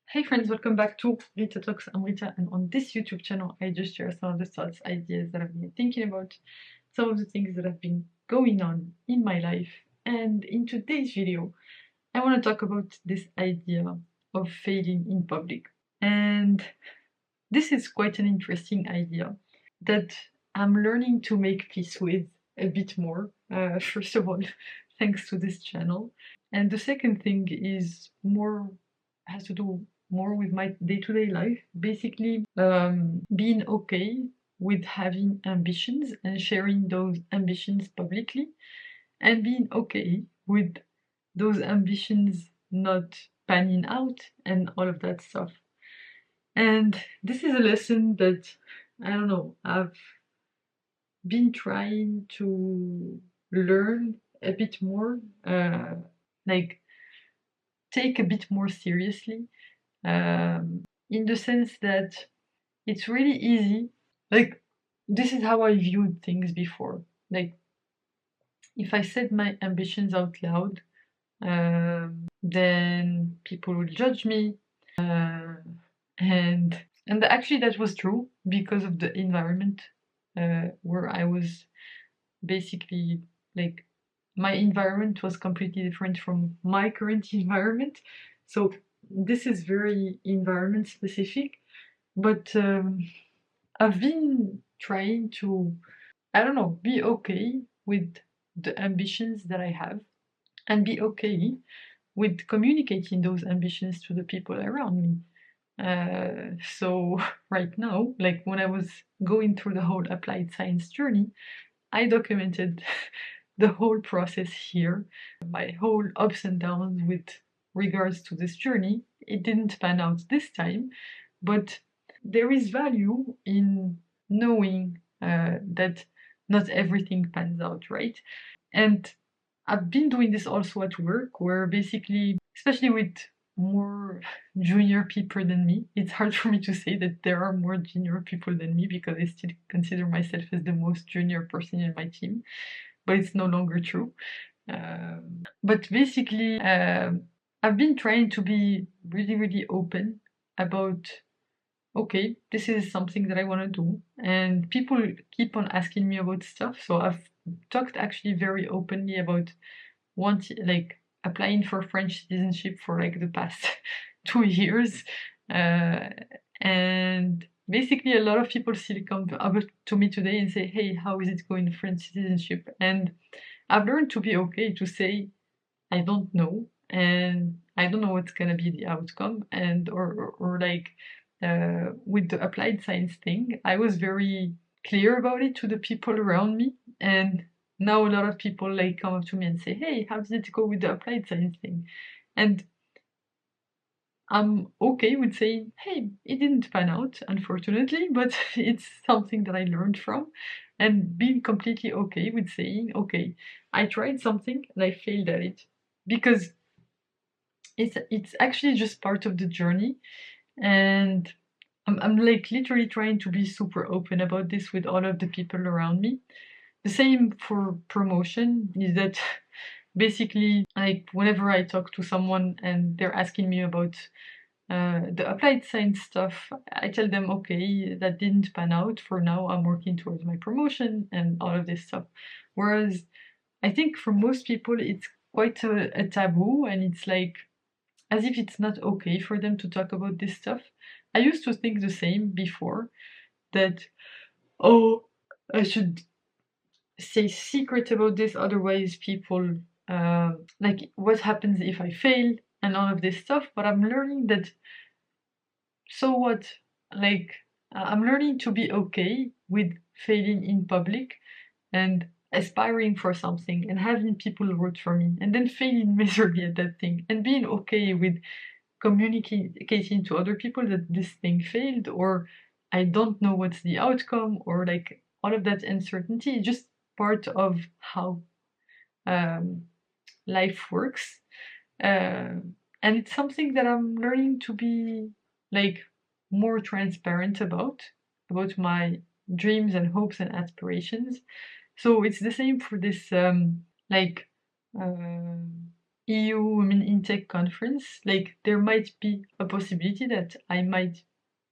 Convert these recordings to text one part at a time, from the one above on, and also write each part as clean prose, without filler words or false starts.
Hey friends, welcome back to Rita Talks. I'm Rita, and on this YouTube channel, I just share some of the thoughts, ideas that I've been thinking about, some of the things that have been going on in my life. And in today's video, I want to talk about this idea of failing in public. And this is quite an interesting idea that I'm learning to make peace with a bit more. First of all, thanks to this channel. And the second thing is more has to do more with my day-to-day life. Basically, being okay with having ambitions and sharing those ambitions publicly, and being okay with those ambitions not panning out and all of that stuff. And this is a lesson that I don't know, I've been trying to learn a bit more, like take a bit more seriously, in the sense that it's really easy. Like, this is how I viewed things before. Like, if I said my ambitions out loud, then people would judge me, and actually that was true because of the environment where I was. Basically, like, my environment was completely different from my current environment, so this is very environment specific. But I've been trying to, I don't know, be okay with the ambitions that I have, and be okay with communicating those ambitions to the people around me. So right now, like when I was going through the whole applied science journey, I documented the whole process here, my whole ups and downs with regards to this journey. It didn't pan out this time, but there is value in knowing that not everything pans out, right? And I've been doing this also at work, where basically, especially with more junior people than me, it's hard for me to say that there are more junior people than me because I still consider myself as the most junior person in my team, but it's no longer true. But basically, I've been trying to be really, really open about, okay, this is something that I want to do, and people keep on asking me about stuff. So I've talked actually very openly about like applying for French citizenship for like the past 2 years, uh, and basically a lot of people still come up to me today and say, "Hey, how is it going French citizenship?" And I've learned to be okay to say I don't know, and I don't know what's gonna be the outcome, and or like with the applied science thing, I was very clear about it to the people around me, and now a lot of people like come up to me and say, "Hey, how did it go with the applied science thing?" And I'm okay with saying, "Hey, it didn't pan out, unfortunately, but it's something that I learned from," and being completely okay with saying, "Okay, I tried something and I failed at it," because it's actually just part of the journey. And I'm like literally trying to be super open about this with all of the people around me. The same for promotion, is that basically, like, whenever I talk to someone and they're asking me about the applied science stuff, I tell them, okay, that didn't pan out. For now, I'm working towards my promotion and all of this stuff. Whereas I think for most people, it's quite a taboo, and it's like as if it's not okay for them to talk about this stuff. I used to think the same before, that, oh, I should stay secret about this, otherwise people, like, what happens if I fail and all of this stuff. But I'm learning that, so what? Like, I'm learning to be okay with failing in public and aspiring for something and having people root for me and then failing miserably at that thing and being okay with communicating to other people that this thing failed, or I don't know what's the outcome, or like all of that uncertainty is just part of how um, life works. And it's something that I'm learning to be like more transparent about my dreams and hopes and aspirations. So it's the same for this like um EU Women in Tech conference, like there might be a possibility that I might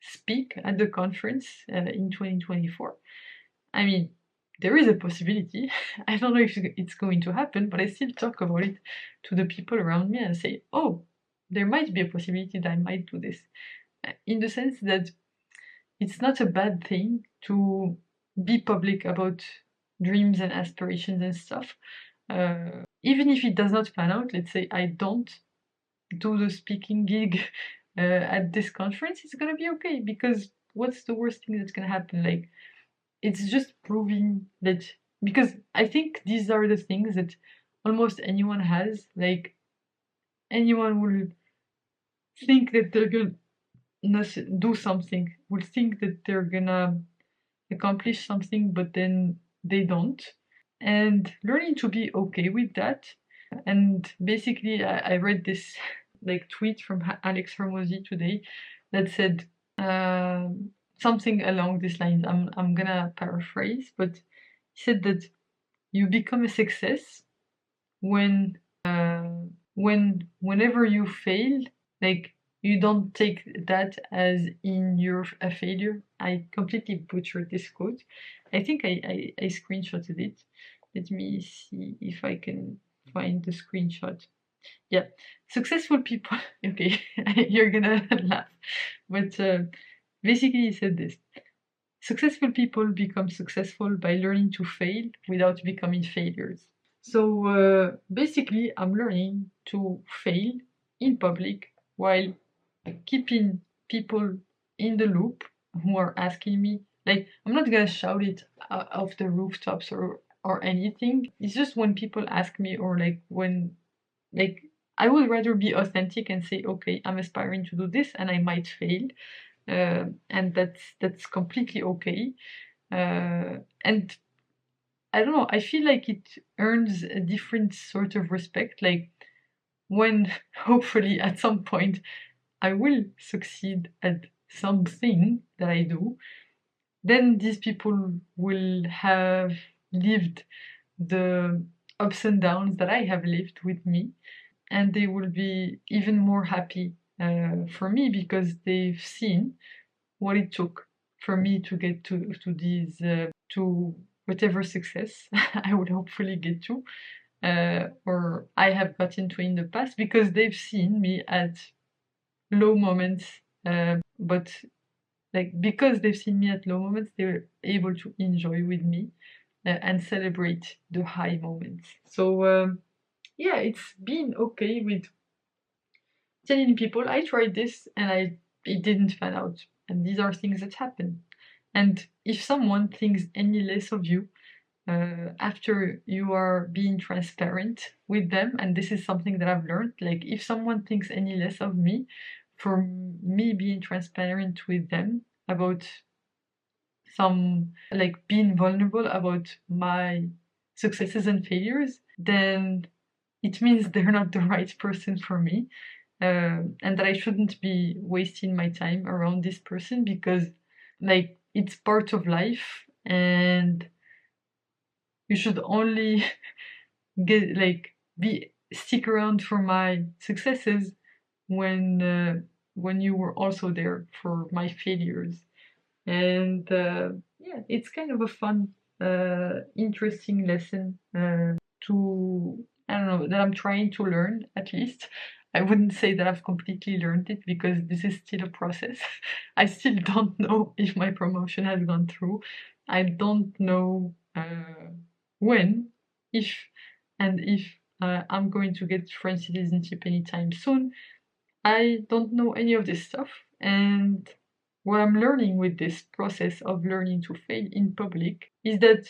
speak at the conference in 2024. I mean, there is a possibility. I don't know if it's going to happen, but I still talk about it to the people around me and say, oh, there might be a possibility that I might do this. In the sense that it's not a bad thing to be public about dreams and aspirations and stuff. Even if it does not pan out, let's say I don't do the speaking gig at this conference, it's gonna be okay, because what's the worst thing that's gonna happen? Like, it's just proving that, because I think these are the things that almost anyone has. Like, anyone will think that they're gonna do something, will think that they're gonna accomplish something, but then they don't. And learning to be okay with that. And basically, I read this like tweet from Alex Hermosi today that said something along these lines. I'm gonna paraphrase, but he said that you become a success when whenever you fail, like, you don't take that as in you're a failure. I completely butchered this quote. I think I screenshotted it. Let me see if I can find the screenshot. Yeah, successful people. Okay, you're gonna laugh, but basically he said this: successful people become successful by learning to fail without becoming failures. So basically, I'm learning to fail in public while keeping people in the loop who are asking me. Like, I'm not gonna shout it off the rooftops or anything. It's just when people ask me, or like when, like, I would rather be authentic and say, okay, I'm aspiring to do this and I might fail, and that's completely okay. And I don't know, I feel like it earns a different sort of respect. Like, when hopefully at some point I will succeed at something that I do, then these people will have lived the ups and downs that I have lived with me, and they will be even more happy for me, because they've seen what it took for me to get to these to whatever success I would hopefully get to, or I have gotten to in the past, because they've seen me at low moments, but like, because they've seen me at low moments, they're able to enjoy with me and celebrate the high moments. So yeah, it's been okay with telling people I tried this and it didn't pan out, and these are things that happen. And if someone thinks any less of you after you are being transparent with them, and this is something that I've learned, like, if someone thinks any less of me for me being transparent with them about some, like, being vulnerable about my successes and failures, then it means they're not the right person for me, and that I shouldn't be wasting my time around this person, because, like, it's part of life, and you should only get, like, be stick around for my successes when you were also there for my failures. And yeah, it's kind of a fun, interesting lesson to, I don't know, that I'm trying to learn, at least. I wouldn't say that I've completely learned it, because this is still a process. I still don't know if my promotion has gone through. I don't know when, if, and if I'm going to get French citizenship anytime soon. I don't know any of this stuff. And what I'm learning with this process of learning to fail in public is that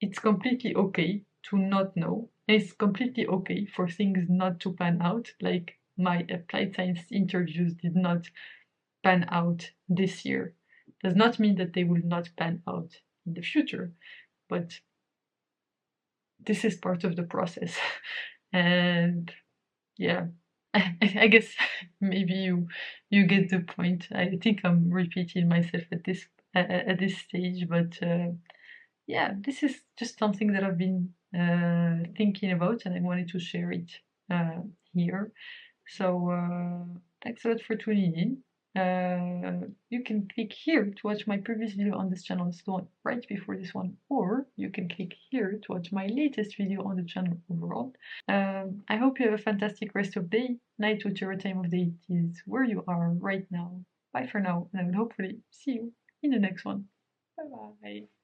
it's completely okay to not know. And it's completely okay for things not to pan out. Like, my applied science interviews did not pan out this year. Does not mean that they will not pan out in the future, but this is part of the process. And yeah, I guess maybe you get the point. I think I'm repeating myself at this stage, but yeah, this is just something that I've been thinking about, and I wanted to share it here. So thanks a lot for tuning in. You can click here to watch my previous video on this channel, the one right before this one, or you can click here to watch my latest video on the channel overall. I hope you have a fantastic rest of day, night, whichever time of day it is where you are right now. Bye for now, and I will hopefully see you in the next one. Bye bye.